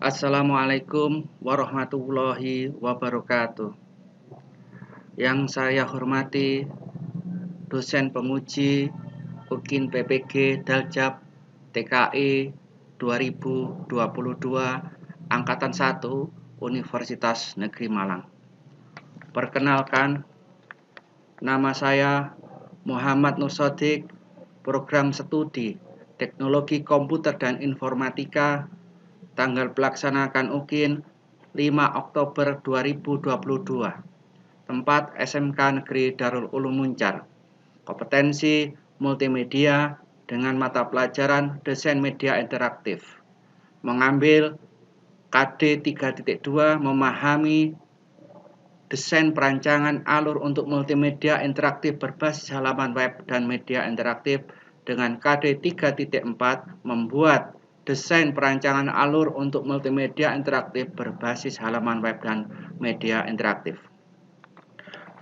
Assalamualaikum warahmatullahi wabarakatuh. Yang saya hormati dosen penguji UKIN PPG Daljab TKI 2022 Angkatan 1 Universitas Negeri Malang. Perkenalkan, nama saya Muhammad Nur Shodiq, Program Studi Teknologi Komputer dan Informatika, tanggal pelaksanakan UKIN 5 Oktober 2022. Tempat SMK Negeri Darul Ulum Muncar. Kompetensi multimedia dengan mata pelajaran desain media interaktif. Mengambil KD 3.2 memahami desain perancangan alur untuk multimedia interaktif berbasis halaman web dan media interaktif. Dengan KD 3.4 membuat desain perancangan alur untuk multimedia interaktif berbasis halaman web dan media interaktif.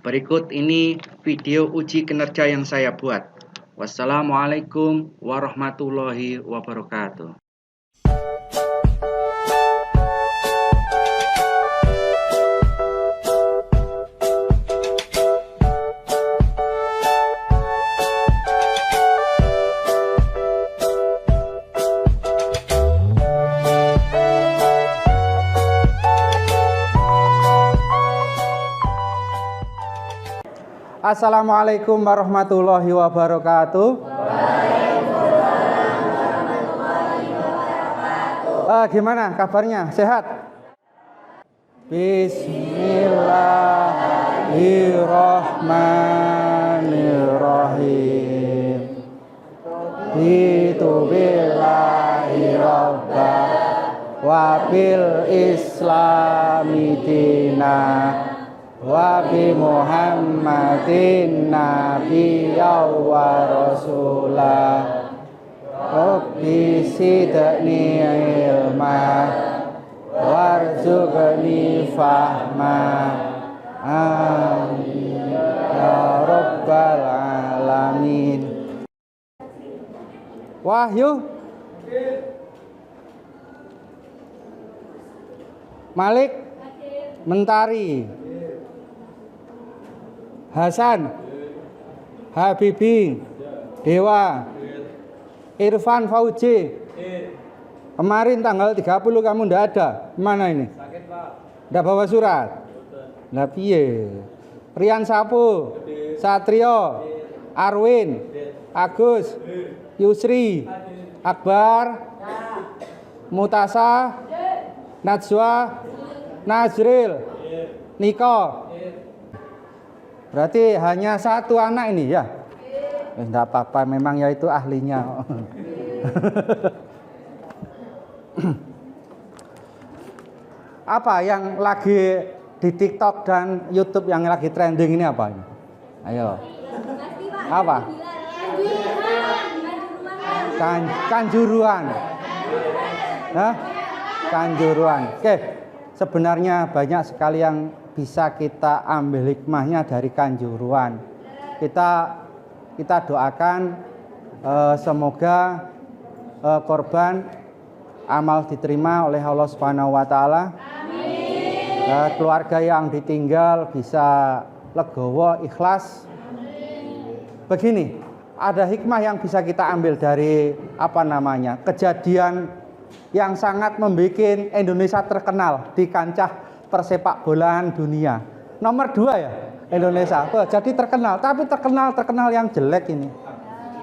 Berikut ini video uji kinerja yang saya buat. Wassalamualaikum warahmatullahi wabarakatuh. Assalamualaikum warahmatullahi wabarakatuh. Gimana kabarnya? Sehat? Bismillahirrahmanirrahim. Bitubillahi robba wa bil islami dinah wa bi Muhammadin nabiyya wa rasulah rabbi zidni ilma warzuqni fahma amin ya rabbal alamin. Wahyu Malik Mentari Hasan Habibi Dewa Irfan Fauji. Kemarin tanggal 30 kamu ndak ada. Mana ini? Sakit, Pak. Ndak bawa surat. Lah piye? Rian Sapu, Satrio, Arwin, Agus, Yusri, Akbar, Mutasa, Najwa, Nazril, Niko. Berarti hanya satu anak ini ya? Enggak apa-apa, memang ya itu ahlinya. Apa yang lagi di TikTok dan YouTube yang lagi trending ini apa ini? Ayo. Apa? Kanjuruan. Hah? Kanjuruan. Oke. Sebenarnya banyak sekali yang bisa kita ambil hikmahnya dari Kanjuruan. Kita doakan semoga korban amal diterima oleh Allah Subhanahu wa taala. Keluarga yang ditinggal bisa legowo, ikhlas. Begini, ada hikmah yang bisa kita ambil dari kejadian yang sangat membuat Indonesia terkenal di kancah persepak bolaan dunia. Nomor 2 ya Indonesia. Jadi terkenal, tapi terkenal yang jelek ini.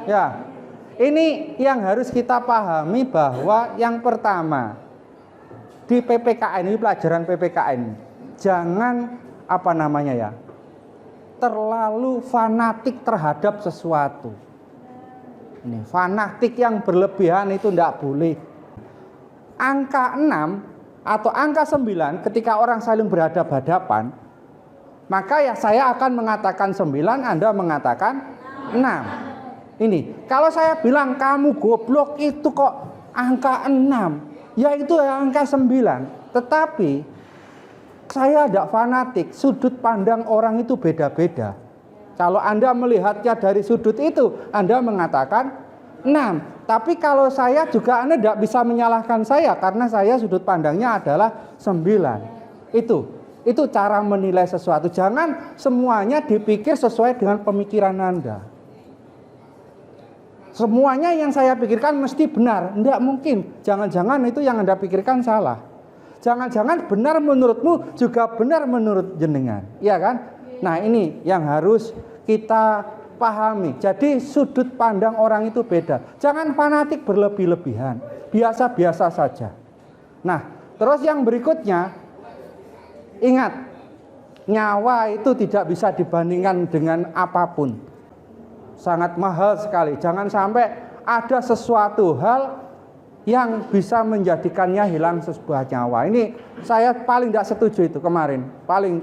Ya, ini yang harus kita pahami bahwa yang pertama di PPKN ini, pelajaran PPKN, jangan terlalu fanatik terhadap sesuatu. Ini fanatik yang berlebihan itu tidak boleh. Angka 6 atau angka 9 ketika orang saling berhadapan-hadapan, maka ya saya akan mengatakan 9, Anda mengatakan 6. Ini, kalau saya bilang kamu goblok itu kok angka 6, ya itu ya angka 9. Tetapi saya tidak fanatik, sudut pandang orang itu beda-beda. Kalau Anda melihatnya dari sudut itu, Anda mengatakan 6. Tapi kalau saya juga Anda tidak bisa menyalahkan saya karena saya sudut pandangnya adalah 9. Itu cara menilai sesuatu. Jangan semuanya dipikir sesuai dengan pemikiran Anda. Semuanya yang saya pikirkan mesti benar. Tidak mungkin. Jangan-jangan itu yang Anda pikirkan salah. Jangan-jangan benar menurutmu juga benar menurut jenengan. Iya kan? Nah, ini yang harus kita pahami. Jadi sudut pandang orang itu beda. Jangan fanatik berlebih-lebihan. Biasa-biasa saja. Nah, terus yang berikutnya, ingat, nyawa itu tidak bisa dibandingkan dengan apapun. Sangat mahal sekali. Jangan sampai ada sesuatu hal yang bisa menjadikannya hilang sebuah nyawa. Ini saya paling tidak setuju itu kemarin. Paling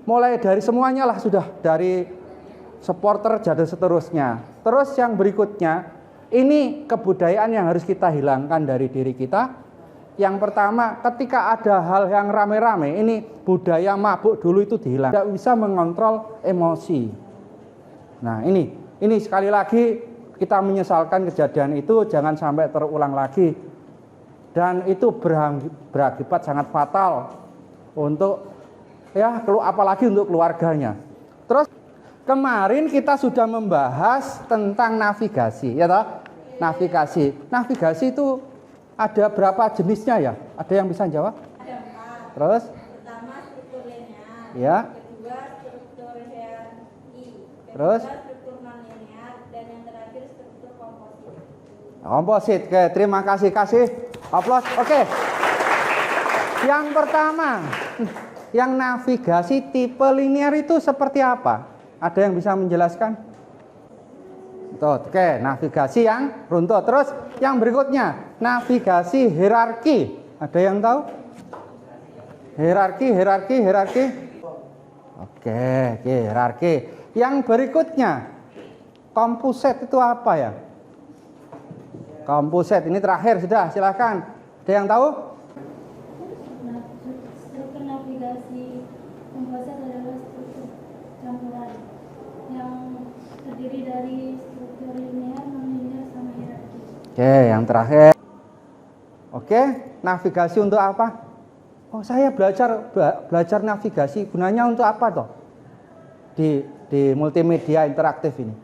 mulai dari semuanya lah sudah, dari supporter jadi seterusnya. Terus yang berikutnya, ini kebudayaan yang harus kita hilangkan dari diri kita. Yang pertama, ketika ada hal yang rame-rame, ini budaya mabuk dulu itu dihilangkan. Tidak bisa mengontrol emosi. Nah, ini sekali lagi kita menyesalkan kejadian itu, jangan sampai terulang lagi. Dan itu berakibat sangat fatal untuk apalagi untuk keluarganya. Terus kemarin kita sudah membahas tentang navigasi, ya toh? Navigasi. Navigasi itu ada berapa jenisnya ya? Ada yang bisa jawab? Ada 4. Terus? Pertama struktur linear. Ya. Kedua struktur hierarki. Terus? Struktur non-linear dan yang terakhir struktur komposit. Komposit. Oke, terima kasih. Kasih aplaus. Oke. Yang pertama, yang navigasi tipe linear itu seperti apa? Ada yang bisa menjelaskan? Oke, navigasi yang runtut. Terus yang berikutnya, navigasi hierarki. Ada yang tahu? Hierarki. Oke, hierarki. Yang berikutnya, komposit itu apa ya? Komposit ini terakhir sudah, silakan. Ada yang tahu? Struktur navigasi komposit adalah struktur campuran yang terdiri dari struktur linear, non-linear, sama hierarki. Oke, yang terakhir. Oke, navigasi untuk apa? Oh, saya belajar navigasi. Gunanya untuk apa toh? Di multimedia interaktif ini.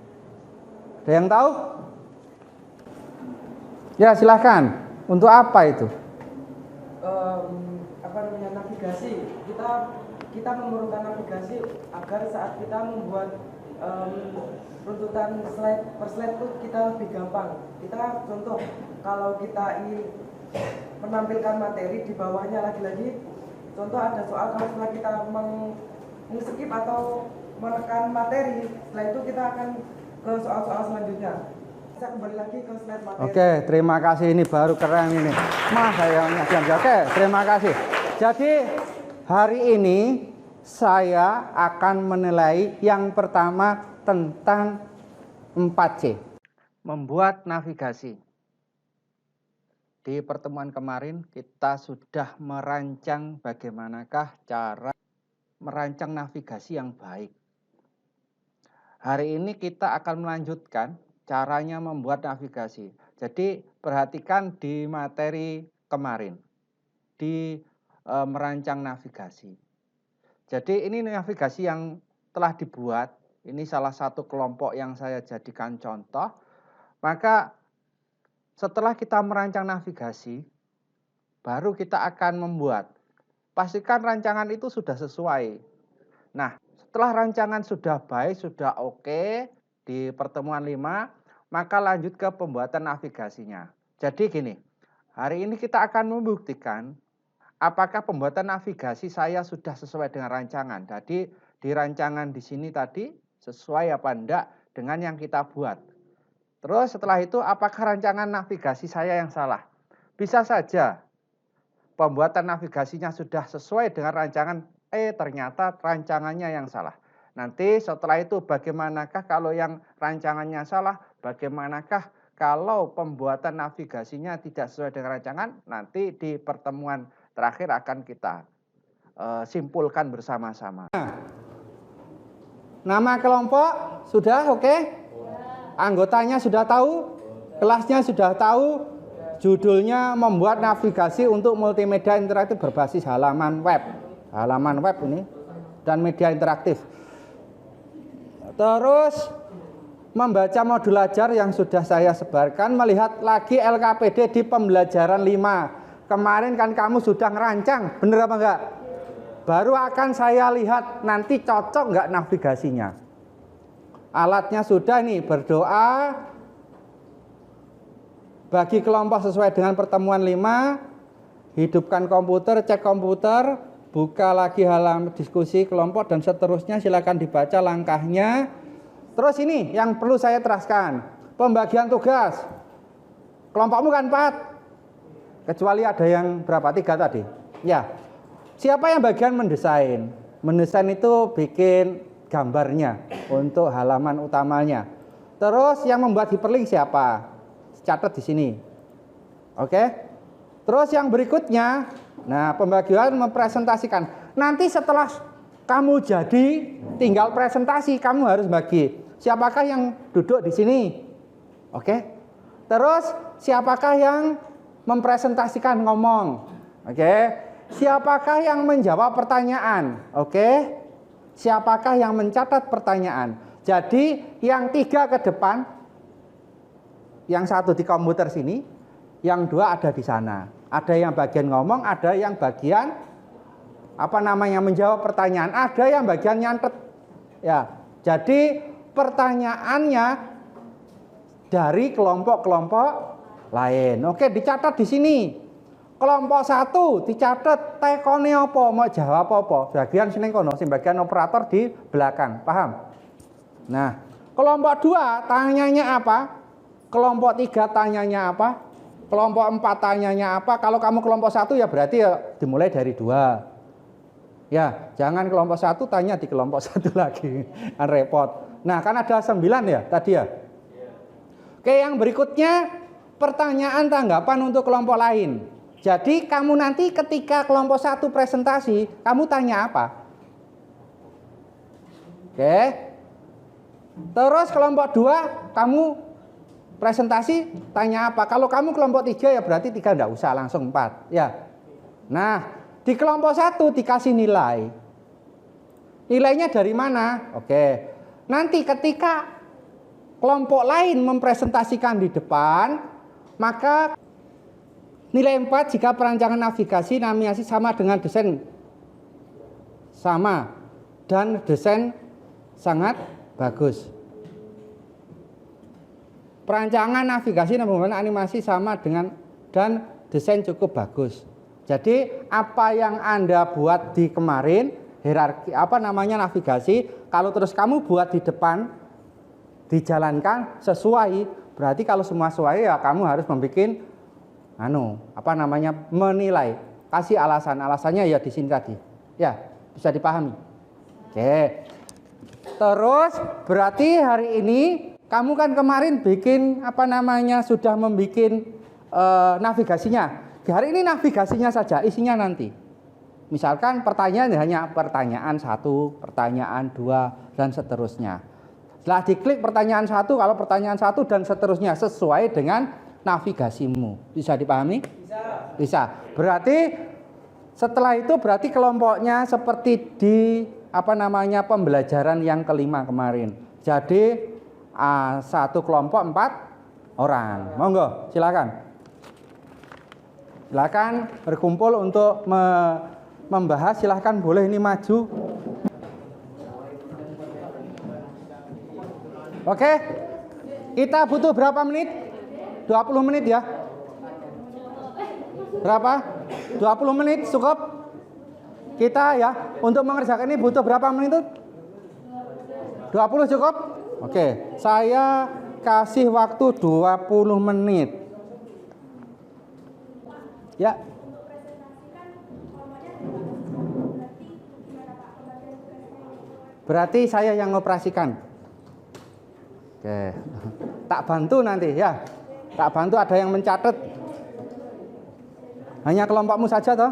Ada yang tahu? Ya, silakan. Untuk apa itu? Navigasi, kita memerlukan navigasi agar saat kita membuat runtutan slide per slide itu kita lebih gampang. Kita contoh, kalau kita ingin menampilkan materi di bawahnya lagi-lagi, contoh ada soal, kalau setelah kita meng-skip atau menekan materi, setelah itu kita akan ke soal-soal selanjutnya. Saya kembali lagi ke slide materi. Oke, terima kasih, ini baru keren ini. Oke, terima kasih. Jadi hari ini saya akan menilai yang pertama tentang 4C. Membuat navigasi. Di pertemuan kemarin kita sudah merancang bagaimanakah cara merancang navigasi yang baik. Hari ini kita akan melanjutkan caranya membuat navigasi. Jadi perhatikan di materi kemarin. Di merancang navigasi. Jadi ini navigasi yang telah dibuat. Ini salah satu kelompok yang saya jadikan contoh. Maka setelah kita merancang navigasi, baru kita akan membuat. Pastikan rancangan itu sudah sesuai. Nah, setelah rancangan sudah baik, sudah oke di pertemuan 5, maka lanjut ke pembuatan navigasinya. Jadi gini, hari ini kita akan membuktikan apakah pembuatan navigasi saya sudah sesuai dengan rancangan. Jadi di rancangan di sini tadi sesuai apa enggak dengan yang kita buat. Terus setelah itu apakah rancangan navigasi saya yang salah? Bisa saja pembuatan navigasinya sudah sesuai dengan rancangan, ternyata rancangannya yang salah. Nanti setelah itu bagaimanakah kalau yang rancangannya salah? Bagaimanakah kalau pembuatan navigasinya tidak sesuai dengan rancangan? Nanti di pertemuan terakhir akan kita simpulkan bersama-sama. Nama kelompok sudah oke? Anggotanya sudah tahu? Kelasnya sudah tahu, judulnya membuat navigasi untuk multimedia interaktif berbasis halaman web. Halaman web ini dan media interaktif. Terus membaca modul ajar yang sudah saya sebarkan, melihat lagi LKPD di pembelajaran 5. Kemarin kan kamu sudah ngerancang, bener apa enggak? Baru akan saya lihat nanti cocok enggak navigasinya. Alatnya sudah nih, berdoa bagi kelompok sesuai dengan pertemuan 5, hidupkan komputer, cek komputer, buka lagi halaman diskusi kelompok dan seterusnya, silakan dibaca langkahnya. Terus ini yang perlu saya teraskan, pembagian tugas. Kelompokmu kan 4, kecuali ada yang berapa, 3 tadi. Ya, siapa yang bagian mendesain? Mendesain itu bikin gambarnya untuk halaman utamanya. Terus yang membuat hyperlink siapa? Catat di sini. Oke. Terus yang berikutnya, nah pembagian mempresentasikan. Nanti setelah kamu jadi, tinggal presentasi, kamu harus bagi. Siapakah yang duduk di sini? Oke. Terus siapakah yang mempresentasikan ngomong? Oke. Siapakah yang menjawab pertanyaan? Oke. Siapakah yang mencatat pertanyaan? Jadi yang 3 ke depan, yang 1 di komputer sini, yang 2 ada di sana. Ada yang bagian ngomong, ada yang bagian menjawab pertanyaan, ada yang bagian nyantet. Ya, jadi pertanyaannya dari kelompok-kelompok lain. Oke, dicatat di sini. Kelompok 1 dicatat tekone apa, mau jawab apa. Bagian sini kono, bagian operator di belakang. Paham? Nah, kelompok 2 tanyanya apa? Kelompok 3 tanyanya apa? Kelompok 4 tanyanya apa? Kalau kamu kelompok 1 ya berarti ya dimulai dari 2. Ya, jangan kelompok 1 tanya di kelompok 1 lagi. Kan repot. Nah, kan ada 9 ya tadi ya. Oke, yang berikutnya pertanyaan tanggapan untuk kelompok lain. Jadi kamu nanti ketika kelompok 1 presentasi, kamu tanya apa? Oke. Terus kelompok 2 kamu presentasi tanya apa? Kalau kamu kelompok 3 ya berarti 3 enggak usah, langsung 4 ya. Nah, di kelompok 1 dikasih nilai. Nilainya dari mana? Oke. Nanti ketika kelompok lain mempresentasikan di depan, maka nilai 4 jika perancangan navigasi navigasi sama dengan desain sama dan desain sangat bagus. Perancangan navigasi dan animasi sama dengan dan desain cukup bagus. Jadi apa yang Anda buat di kemarin, hierarki navigasi, kalau terus kamu buat di depan dijalankan sesuai, berarti kalau semua sesuai ya kamu harus membuat menilai, kasih alasannya ya di sini tadi. Ya, bisa dipahami. Oke. Terus berarti hari ini kamu kan kemarin bikin sudah membuat navigasinya. Hari ini navigasinya saja, isinya nanti. Misalkan pertanyaan hanya pertanyaan 1, pertanyaan 2 dan seterusnya. Setelah diklik pertanyaan 1, kalau pertanyaan 1 dan seterusnya sesuai dengan navigasimu. Bisa dipahami? Bisa. Berarti setelah itu berarti kelompoknya seperti di pembelajaran yang kelima kemarin. Jadi satu kelompok 4 orang. Monggo, silakan. Silakan berkumpul untuk membahas. Silakan boleh ini maju. Oke. Kita butuh berapa menit? 20 menit ya. Berapa? 20 menit cukup. Kita ya untuk mengerjakan ini butuh berapa menit itu? 20 cukup? Oke, saya kasih waktu 20 menit. Ya. Berarti saya yang operasikan. Oke. Tak bantu nanti ya. Tak bantu, ada yang mencatat. Hanya kelompokmu saja toh?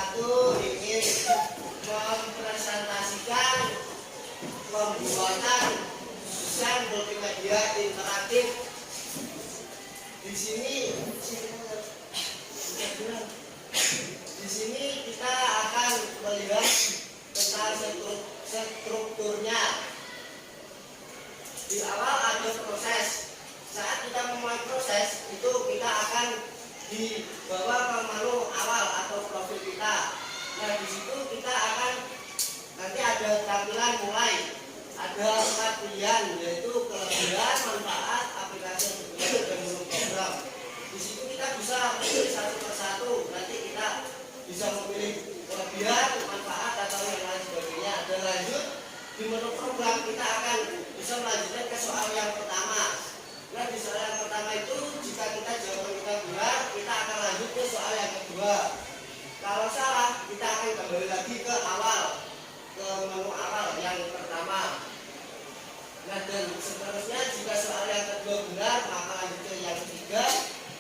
satu ingin mempresentasikan pembuatan desain multimedia interaktif. Di sini kita akan melihat tentang strukturnya. Di awal ada proses. Saat kita memulai proses itu kita akan dibawa ke menu awal atau profil kita. Nah, di situ kita akan nanti ada tampilan mulai. Ada 4 pilihan, yaitu kelebihan, manfaat, aplikasi yang berbeda, dan menu program. Di situ kita bisa memilih satu persatu. Nanti kita bisa memilih kelebihan, manfaat, atau yang lain sebagainya. Dan lanjut di menu program kita akan bisa melanjutkan ke soal yang pertama. Nah, di soal yang pertama itu jika kita jawaban kita benar, kita akan lanjut ke soal yang kedua. Kalau salah, kita akan kembali lagi ke awal, ke menu awal yang pertama. Nah, dan seterusnya jika soal yang kedua benar, maka lanjut ke yang ketiga.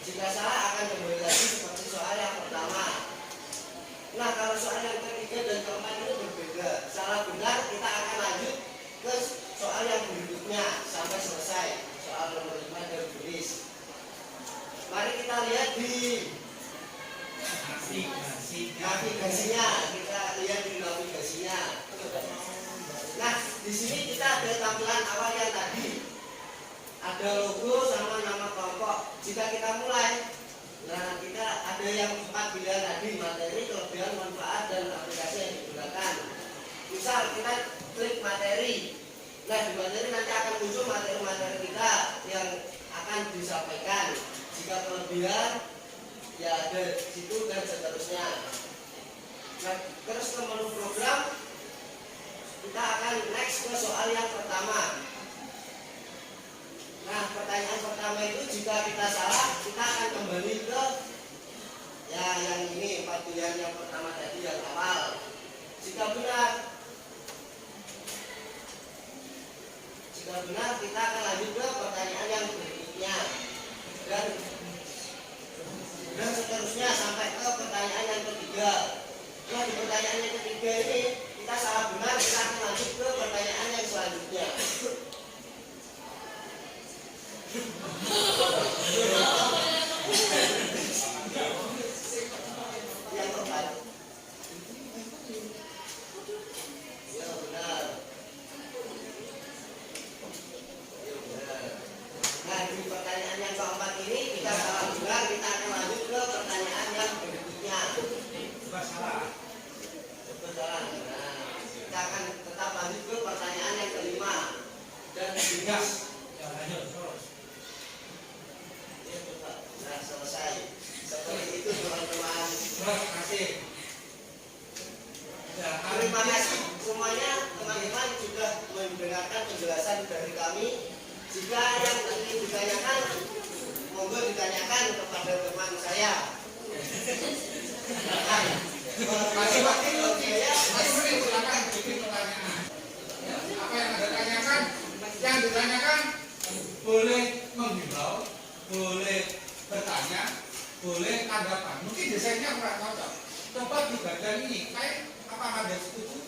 Jika salah, akan kembali lagi seperti soal yang pertama. Nah, kalau soal yang ketiga dan keempat itu berbeda. Salah benar, kita akan lanjut ke soal yang berikutnya sampai selesai. Soal nomor 5 dan tulis. Mari kita lihat di navigasinya. Kita lihat di navigasinya. Nah, di sini kita ada tampilan awal yang tadi. Ada logo sama nama kelompok. Jika kita mulai, nah kita ada yang 4 pilihan tadi: materi, kelebihan, manfaat, dan aplikasi yang digunakan. Misal kita klik materi. Nah, di materi nanti akan muncul materi-materi kita yang akan disampaikan. Jika kelebihan, ya ada situ dan seterusnya. Nah, terus ke menu program, kita akan next ke soal yang pertama. Nah, pertanyaan pertama itu jika kita salah, kita akan kembali ke ya yang ini 4 pilihan yang pertama tadi yang awal. Jika benar, kita akan lanjut ke pertanyaan yang berikutnya dan seterusnya sampai ke pertanyaan yang ketiga. Nah, di pertanyaan yang ketiga ini kita salah benar, kita akan lanjut ke pertanyaan yang selanjutnya. Yang keempat. Ya benar. Nah, di pertanyaan yang keempat ini kita salah benar, kita akan lanjut ke pertanyaan yang berikutnya. Salah. Nah, kita akan tetap lanjut ke pertanyaan yang kelima dan tugas. Nah, selesai. Seperti itu teman-teman. Terima kasih semuanya teman-teman sudah mendengarkan penjelasan dari kami. Jika yang ingin ditanyakan, monggo ditanyakan kepada teman saya. Masih waktu ya. Silakan bikin pertanyaan. Apa yang Anda tanyakan? Yang ditanyakan boleh menghimbau, boleh bertanya, boleh tanggapan. Mungkin desainnya kurang cocok. Coba di bagian ini, kayak apa Anda setuju?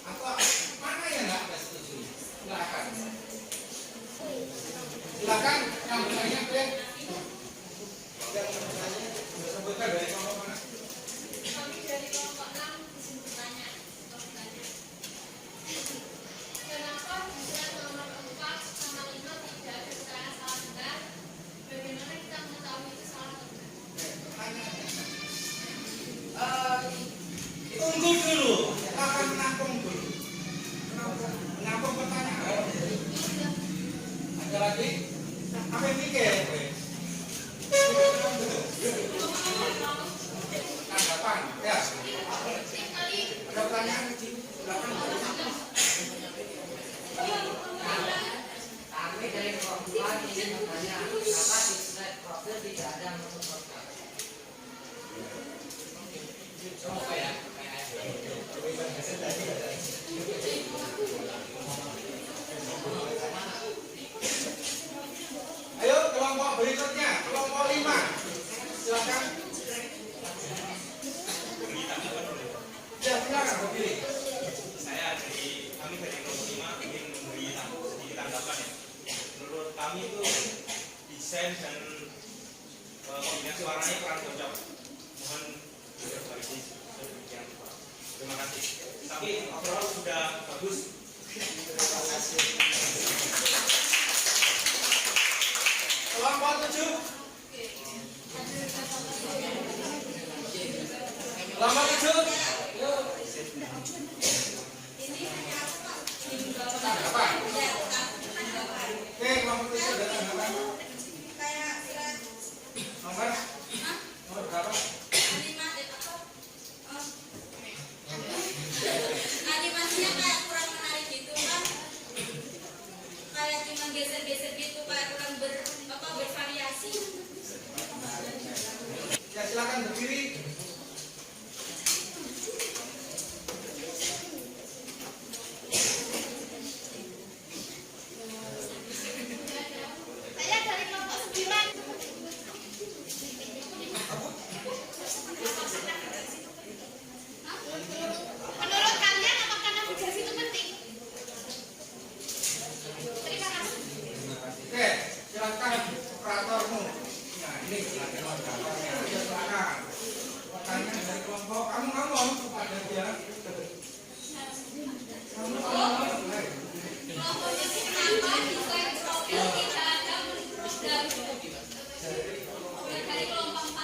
Atau mana yang nggak Anda setuju? Silakan. Silakan yang bertanya, boleh. Sebutkan dari kelompok mana? Kami dari kelompok 6 izin bertanya. Kenapa bisa nomor 4 sama 5 tidak ada keterangan salah benar? Bagaimana kita mengetahui itu salah benar? Tunggu dulu, akan menampung dulu. Menampung pertanyaan. Ada lagi? Apa yang mikir? Tanggapan, ya. Ada pertanyaan? Silakan. Kami dari kelompok ingin bertanya, kenapa di slide profil tidak ada menu program? Apa ya? Ayo kelompok berikutnya, kelompok 5. Silakan. berdiri. Kami dari kelompok 5 ingin memberi sedikit tanggapan ya. Menurut kami itu desain dan kombinasi warnanya kurang cocok. Mohon diperbaiki sedemikian rupa. Terima kasih. Tapi overall sudah bagus. Terima kasih. Kelompok 7. Kelompok 7. Tanggapan. Oke, kelompok 7 ada tanggapan. Nomor berapa? Animasinya kayak kurang menarik gitu kan, kayak cuma geser-geser gitu, kayak kurang bervariasi. Ya silakan berdiri. Saya dari kelompok 9. Menurut kalian apakah navigasi itu penting? Terima kasih. Oke, silakan operatormu. Nah, ini silakan operatornya. Ya, silakan. Pertanyaan dari kelompok. Kamu ngomong kepada dia. Kamu ngomong. Kelompoknya sih kenapa desain profil tidak ada menurut program dari kelompok 4.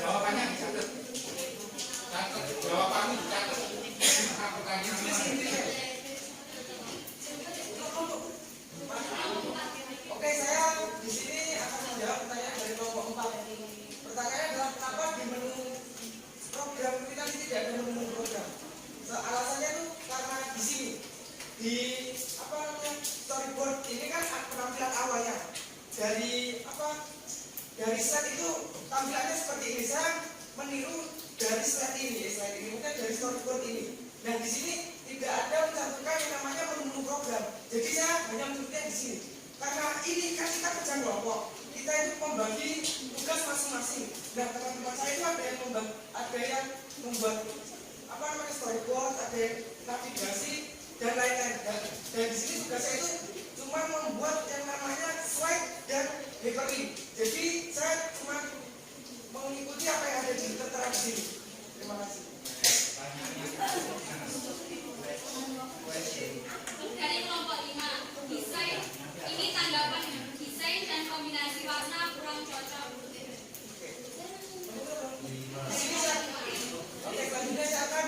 Jawabannya dicatat. Catat. Jawabannya dicatat. Maka pertanyaannya Oke, saya di sini akan menjawab pertanyaan dari kelompok 4. Pertanyaannya adalah kenapa di menu program kita ini tidak ada menu program. Alasannya tuh karena di sini di apa namanya storyboard ini kan penampilan awalnya dari slide itu tampilannya seperti ini. Saya meniru dari slide ini mungkin dari storyboard ini. Dan di sini tidak ada mencantumkan yang namanya menu program. Jadi saya hanya menunjukkan di sini. Karena ini kan kita kerja kelompok, kita itu membagi tugas masing-masing. Nah, teman-teman saya itu ada yang membuat apa namanya storyboard, ada yang navigasi dan lain-lain. Dan di sini tugas saya itu cuma membuat yang namanya slide dan hyperlink. Jadi saya cuma mengikuti apa yang ada di tertera di sini. Terima kasih. Dari kelompok 5, desain ini tanggapannya, desain dan kombinasi warna kurang cocok. Oke, selanjutnya saya akan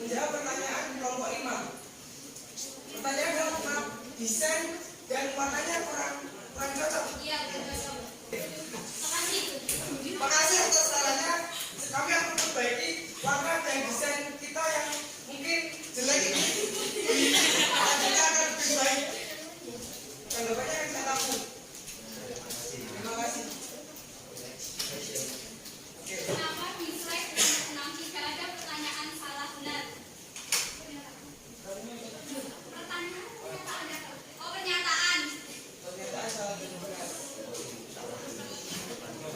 menjawab pertanyaan kelompok 5. Pertanyaan adalah desain dan warnanya kurang cocok. Iya, kurang cocok. Makasih atas sarannya. Kami akan memperbaiki warna dan desain kita yang mungkin jelek ini. Selanjutnya akan lebih baik. Tanggapannya yang saya tahu. Terima kasih. Kenapa di slide 6 tidak ada pertanyaan salah benar? Pertanyaan pernyataan ya? Oh, pernyataan.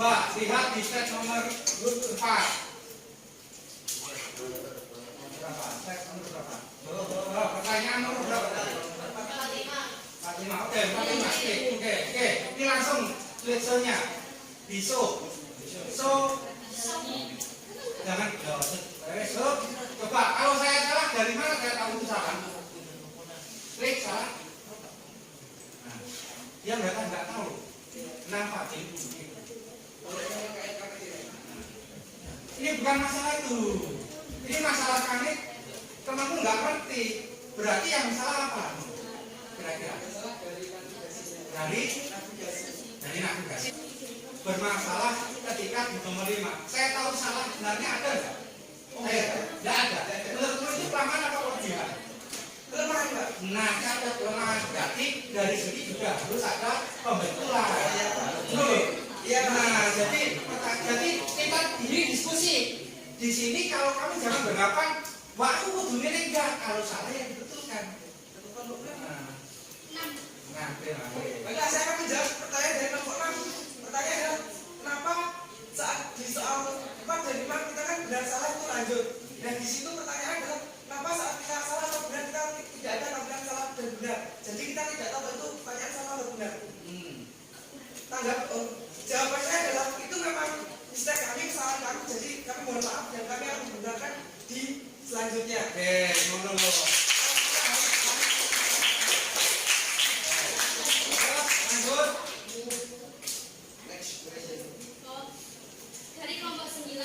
coba lihat di slide nomor 4. Berapa? Slide nomor berapa? Pertanyaan nomor berapa? 45. Oke, 45. Oke. Ini langsung slide-nya. Biso. Jangan so. Coba kalau saya salah dari mana saya tahu itu salah? Klik salah. Nah, dia mereka nggak tahu. Kenapa? Ini bukan masalah itu. Ini masalah kami. Temanmu nggak ngerti. Berarti yang salah apa? Kira-kira? Dari navigasi. Bermasalah ketika di nomor 5. Saya tahu salah sebenarnya ada nggak? Nggak ada. Menurutmu itu kelemahan apa kelebihan? Kelemahan, Mbak. Nah, ada kelemahan. Berarti dari segi juga harus ada pembetulan. Iya. Nah, jadi kita ini diskusi. di sini kalau kami jangan beranggapan wah aku kudu ngene enggak, kalau salah yang dibetulkan. Nah, Enggak, saya akan menjawab pertanyaan dari kelompok 6. Pertanyaan adalah kenapa saat di soal 4 dan 5 kita kan benar salah itu lanjut. Dan di situ pertanyaan adalah kenapa saat kita salah atau benar kita tidak ada tampilan salah dan benar. Jadi kita tidak tahu itu pertanyaan salah atau benar. Jawaban saya adalah itu memang mistake kami, kesalahan kami. Jadi kami mohon maaf dan kami akan membenarkan di selanjutnya. oke, ngono. Lanjut. Next question. Dari kelompok 9,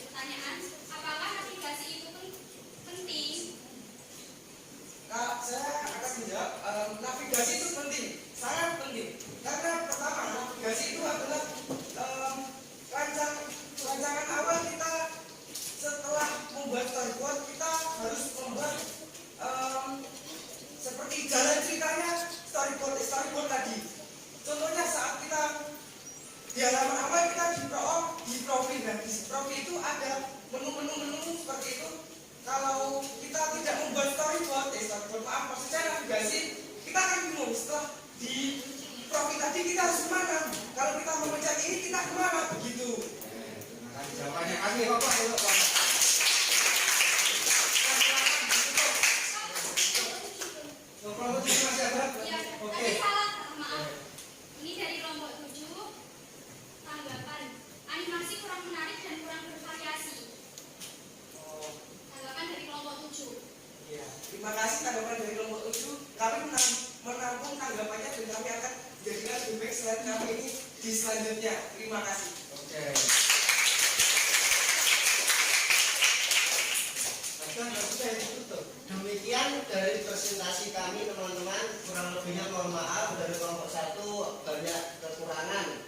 pertanyaan, apakah navigasi itu penting? Kak, saya akan menjawab, navigasi itu penting, sangat penting. Karena pertama, navigasi itu adalah rancangan awal kita setelah membuat storyboard, kita harus membuat seperti jalan ceritanya storyboard tadi. Contohnya saat kita di halaman awal kita di profil, dan di profil itu ada menu seperti itu. Kalau kita tidak membuat storyboard, maaf, maksud saya navigasi, kita akan bingung setelah di profil tadi kita harus kemana. Kalau kita memencet ini kita kemana, begitu. Jawabannya kami Bapak. Kelompok 7 masih ada? Ya, Oke. tadi salah, maaf. Ini dari kelompok 7, tanggapan. Animasi kurang menarik dan kurang bervariasi. Tanggapan dari kelompok 7. Ya, terima kasih tanggapan dari kelompok 7. Kami menampung tanggapannya dan kami akan jadikan feedback slide kami ini di selanjutnya. Terima kasih. Oke. Demikian dari presentasi kami teman-teman, kurang lebihnya mohon maaf. Dari kelompok 1 banyak kekurangan.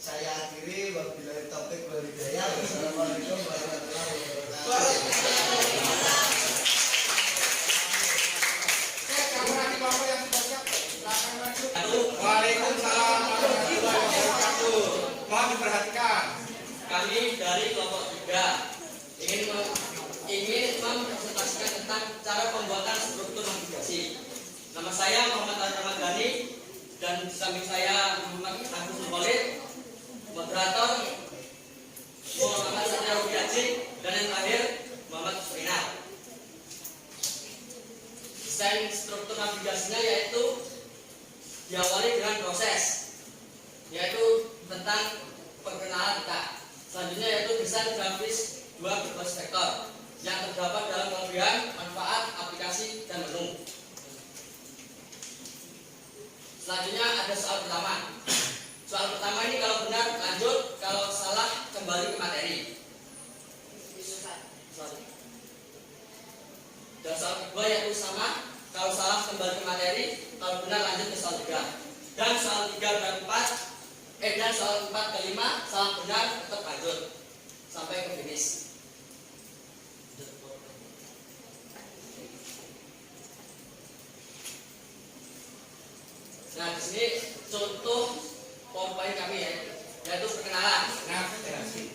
Saya akhiri, wabillahi taufiq wal hidayah. Wassalamualaikum warahmatullahi wabarakatuh. Kamu nanti kelompok yang sudah siap, silakan maju. Waalaikumsalam warahmatullahi wabarakatuh. Mohon diperhatikan. Kami dari kelompok 3 ingin mempresentasikan tentang cara pembuatan struktur navigasi. Nama saya Muhammad Al-Ramadhani dan di samping saya Muhammad Agus Khalid, moderator Muhammad Satya Rubiaji, dan yang terakhir Muhammad Surinar. Desain struktur navigasinya yaitu diawali dengan proses, yaitu tentang perkenalan kita. Selanjutnya yaitu desain grafis 2 perspektor yang terdapat dalam kelebihan, manfaat, aplikasi, dan menu. Selanjutnya ada soal pertama. Soal pertama ini kalau benar lanjut, kalau salah kembali ke materi. Dan soal kedua yaitu sama, kalau salah kembali ke materi, kalau benar lanjut ke soal 3. Dan soal 3 dan 4, dan soal 4 ke 5, salah benar tetap lanjut sampai ke finish. Nah, di sini contoh PowerPoint kami yaitu perkenalan. Navigasi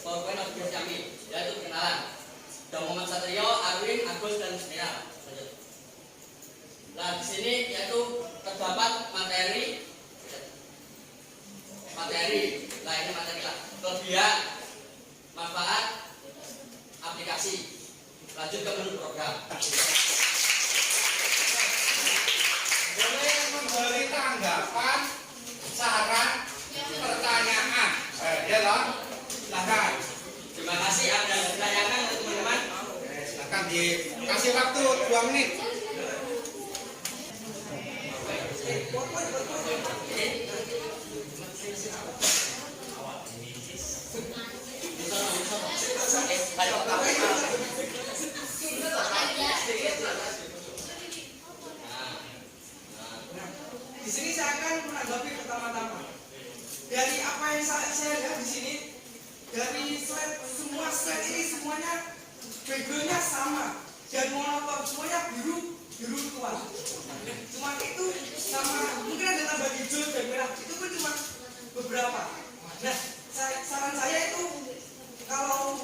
PowerPoint navigasi kami yaitu perkenalan. Dan Muhammad Satrio, Arwin, Agus, dan Senior. Nah, di sini yaitu terdapat materi. Nah, ini materi lah. Kelebihan, manfaat, aplikasi. Lanjut ke menu program. Boleh memberi tanggapan, saran, pertanyaan. Ya loh, silakan. Terima kasih ada yang ditanyakan teman-teman. Silakan dikasih waktu 2 menit. Di sini saya akan menanggapi pertama-tama. Dari apa yang saya lihat di sini, dari semua slide ini semuanya backgroundnya sama dan monoton, semuanya biru tua. Cuma itu sama, mungkin ada tambah hijau dan merah, itu pun cuma beberapa. Nah, saran saya itu kalau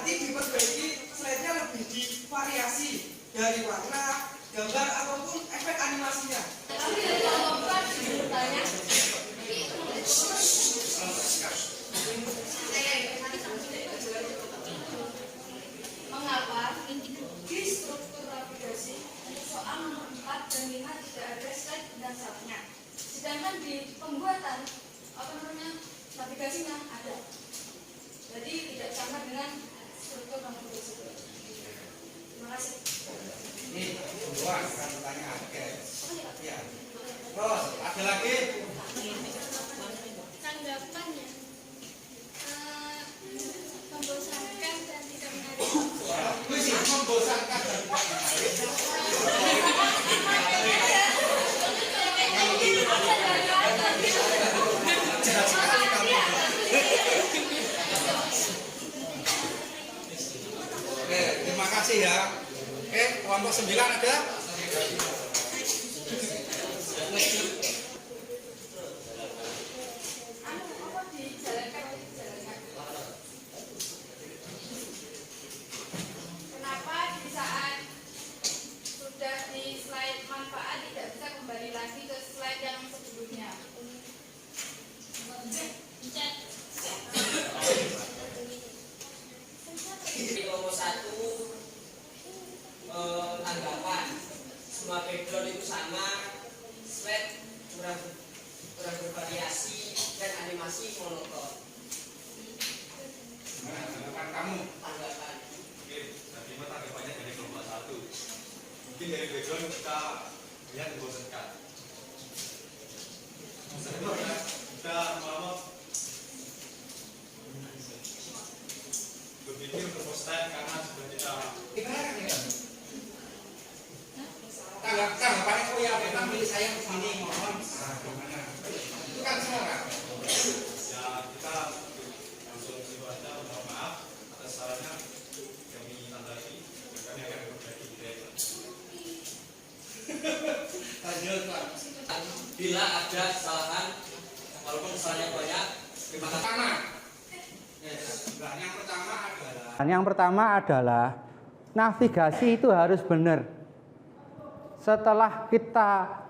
Berarti diperbaiki slide-nya lebih divariasi dari warna, gambar ataupun efek animasinya. Tapi dari kelompok bertanya, mengapa di struktur navigasi soal nomor 4 dan 5 tidak ada slide dan subnya, sedangkan di pembuatan navigasinya ada. Jadi tidak sama dengan struktur nomor tersebut. Terima kasih. Ini dua pertanyaan. Oke. Ya. Terus ada lagi? Tanggapannya membosankan dan tidak menarik. Wis membosankan dan tidak menarik. Jelas sekali kamu. Oke, terima kasih ya. Oke, kelompok 9 ada? Kenapa di saat sudah di slide manfaat tidak bisa kembali lagi ke slide yang sebelumnya? Di kelompok 1 tanggapan semua background itu sama, slide kurang bervariasi dan animasi monoton. Nah, tanggapan kamu. Tanggapan. Oke, tadi tanggapannya dari kelompok 1. Mungkin dari background kita lihat membosankan. Kedua ya, kita lama berpikir untuk post-time karena sudah kita Tanggapannya kok ya memang milik saya begini mohon. Gimana? Itu kan semua kan? ya kita langsung sifatnya mohon maaf atas salahnya kami tandai kami akan berbagi di daerah. Lanjut Pak. Bila ada kesalahan, walaupun kesalahannya banyak, terima kasih. Pertama. Nah, Yang pertama adalah navigasi itu harus benar. Setelah kita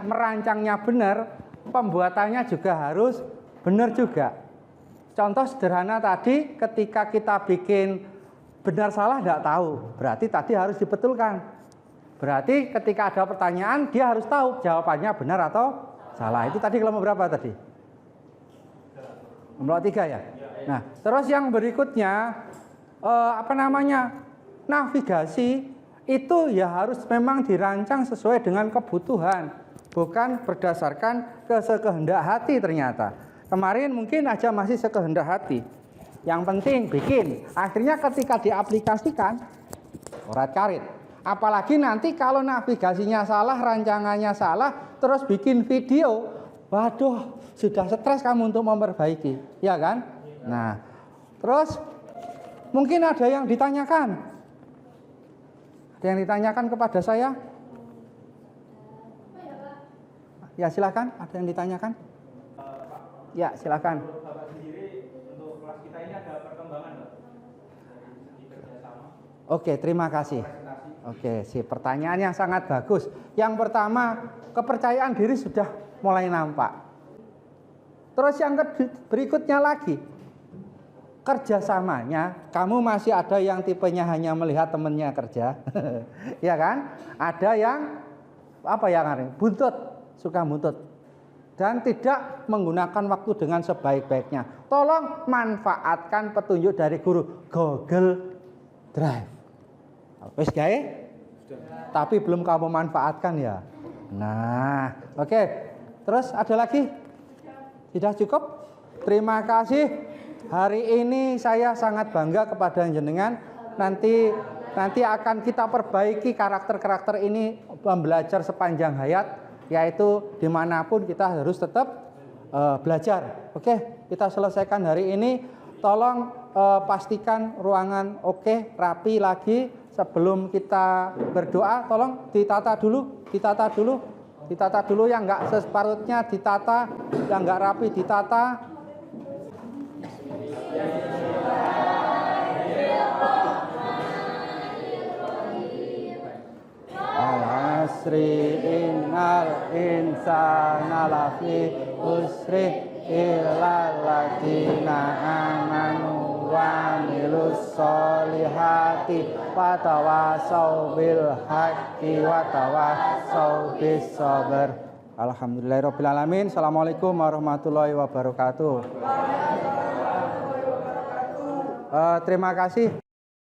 merancangnya benar, pembuatannya juga harus benar juga. Contoh sederhana tadi, ketika kita bikin benar salah tidak tahu, berarti tadi harus dibetulkan. Berarti ketika ada pertanyaan dia harus tahu jawabannya benar atau salah. Itu tadi kelompok berapa tadi? Kelompok 3 ya. Nah, terus yang berikutnya navigasi itu ya harus memang dirancang sesuai dengan kebutuhan, bukan berdasarkan kehendak hati ternyata. Kemarin mungkin aja masih sekehendak hati. Yang penting bikin. Akhirnya ketika diaplikasikan coret karet. Apalagi nanti kalau navigasinya salah, rancangannya salah, terus bikin video, waduh, sudah stres kamu untuk memperbaiki, ya kan? Nah, terus mungkin ada yang ditanyakan. Ada yang ditanyakan kepada saya? Ya silakan, ada yang ditanyakan? Ya silakan. Menurut Bapak sendiri, untuk kelas kita ini ada perkembangan Pak? Dari segi kerjasama. Oke, terima kasih. Oke, pertanyaan yang sangat bagus. Yang pertama, kepercayaan diri sudah mulai nampak. Terus yang berikutnya lagi, kerjasamanya, kamu masih ada yang tipenya hanya melihat temennya kerja, ya kan? Ada yang buntut, suka buntut, dan tidak menggunakan waktu dengan sebaik-baiknya. Tolong manfaatkan petunjuk dari guru Google Drive. Wis gawe? Tapi belum kamu manfaatkan ya. Nah, oke. Terus ada lagi? Tidak cukup? Terima kasih. Hari ini saya sangat bangga kepada jenengan. Nanti akan kita perbaiki karakter-karakter ini belajar sepanjang hayat, yaitu dimanapun kita harus tetap belajar. Oke, kita selesaikan hari ini. Tolong pastikan ruangan oke, rapi lagi. Sebelum kita berdoa, tolong ditata dulu, yang enggak separuhnya ditata, yang enggak rapi ditata. usri innal insana lafi usri illal ladzina amanu wa amilus solihati wa tawasau bil haqqi wa tawasau bis sabr. Alhamdulillahirabbil alamin. Assalamualaikum warahmatullahi wabarakatuh. Terima kasih